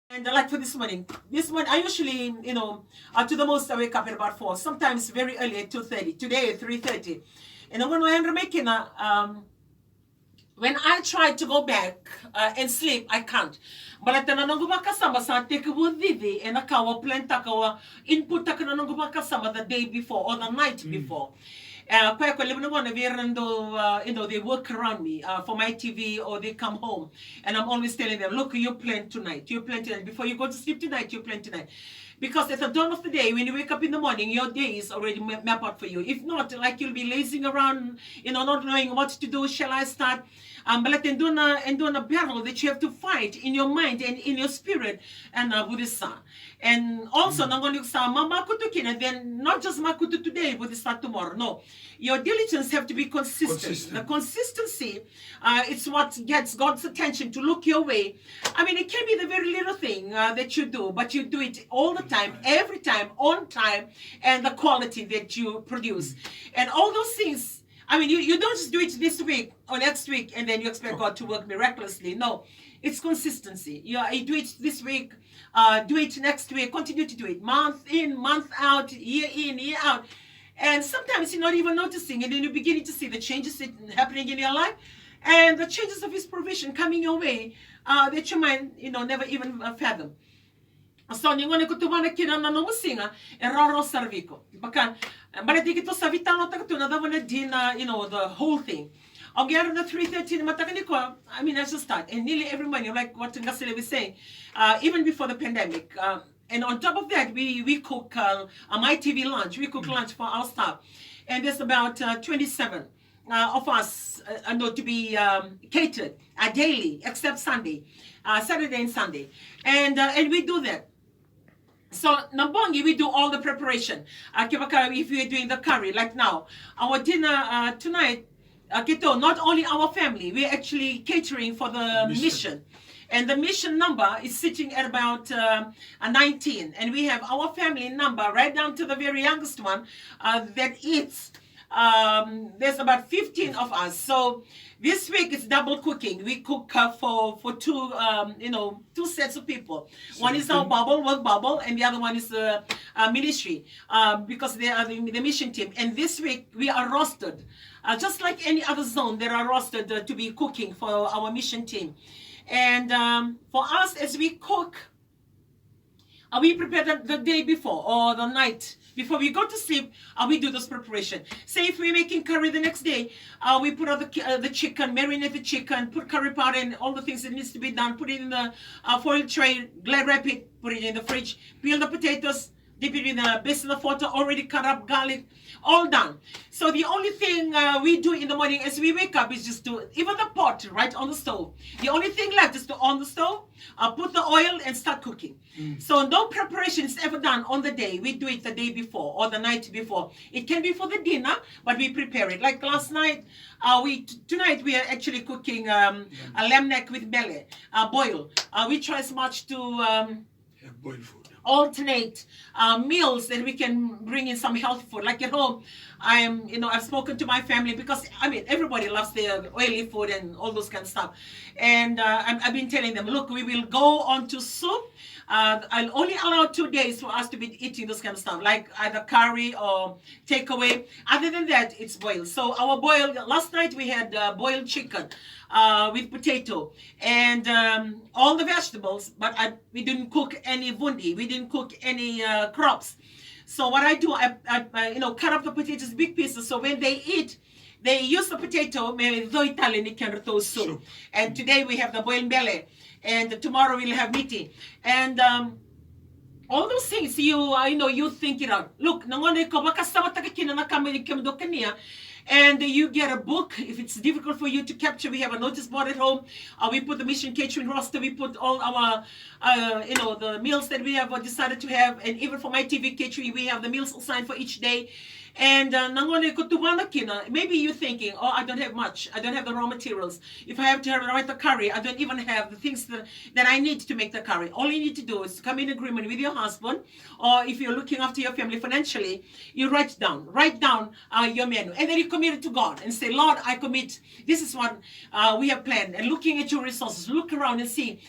And like for this morning I usually, to the most I wake up at about 4, sometimes very early at 2:30. Today at 3:30, and I'm going to make when I try to go back and sleep, I can't. But at the nanonguma kasama sa take vivi and a kawa plan takawa input takananguma kasama the day before or the night before. They work around me for my TV, or they come home and I'm always telling them, look, you plan tonight, before you go to sleep tonight, you plan tonight. Because at the dawn of the day, when you wake up in the morning, your day is already mapped out for you. If not, like you'll be lazing around, not knowing what to do. Shall I start? But doing a battle that you have to fight in your mind and in your spirit, and with this son. And also, Mama Kutukin, and then not just Makutu today, but this start tomorrow. No, your diligence have to be consistent. The consistency, it's what gets God's attention to look your way. I mean, it can be the very little thing that you do, but you do it all the time, every time, on time, and the quality that you produce. And all those things, I mean, you don't just do it this week or next week and then you expect God to work miraculously. No, it's consistency. You do it this week, do it next week, continue to do it month in, month out, year in, year out. And sometimes you're not even noticing, and then you're beginning to see the changes happening in your life and the changes of His provision coming your way that you might, never even fathom. So ninguém kutumana kina na nomusinga error servico. Bakan, but I think it was savitano takatuna that one dina, the whole thing. I'll get on the 3:13 matakaniko. I mean, that's just start. And nearly every morning, like what Ngasile was saying, even before the pandemic. And on top of that, we cook my TV lunch. We cook lunch for our staff, and there's about 27 of us to be catered daily, except Sunday, Saturday and Sunday, and we do that. So Nambongi, we do all the preparation. If we're doing the curry, like now, our dinner tonight, not only our family, we're actually catering for the mission. And the mission number is sitting at about 19. And we have our family number right down to the very youngest one that eats. There's about 15 of us. So this week it's double cooking. We cook for two two sets of people. One is our work bubble, and the other one is the ministry, because they are the mission team. And this week we are rostered, just like any other zone. They are rostered to be cooking for our mission team. And for us, as we cook, we prepare the day before or the night before we go to sleep. We do this preparation. Say if we're making curry the next day, we put out the chicken, marinate the chicken, put curry powder and all the things that needs to be done. Put it in the foil tray, glad wrap it, put it in the fridge. Peel the potatoes, dip it in a basin of water, already cut up, garlic, all done. So the only thing we do in the morning as we wake up is just to, even the pot right on the stove. The only thing left is to on the stove, put the oil and start cooking. So no preparation is ever done on the day. We do it the day before or the night before. It can be for the dinner, but we prepare it. Like last night, tonight we are actually cooking a lamb neck with belly, boil. We try as much to boiled food. Alternate meals that we can bring in some healthy food. Like at home, I've spoken to my family because everybody loves their oily food and all those kind of stuff. And I've been telling them, look, we will go on to soup. I'll only allow 2 days for us to be eating this kind of stuff, like either curry or takeaway. Other than that, it's boiled. So our boiled, last night we had boiled chicken with potato and all the vegetables, but we didn't cook any vundi. We didn't cook any crops. So what I do, I cut up the potatoes big pieces. So when they eat, they use the potato, soup. And today we have the boiled belly. And tomorrow we'll have meaty. And all those things, you think it out. Look, and you get a book. If it's difficult for you to capture, we have a notice board at home. We put the mission catering roster. We put all our, the meals that we have decided to have. And even for my TV catering, we have the meals assigned for each day. And maybe you're thinking, oh, I don't have much. I don't have the raw materials. If I have to write the curry, I don't even have the things that I need to make the curry. All you need to do is come in agreement with your husband, or if you're looking after your family financially, you write down your menu. And then you commit it to God and say, Lord, I commit. This is what we have planned. And looking at your resources, look around and see.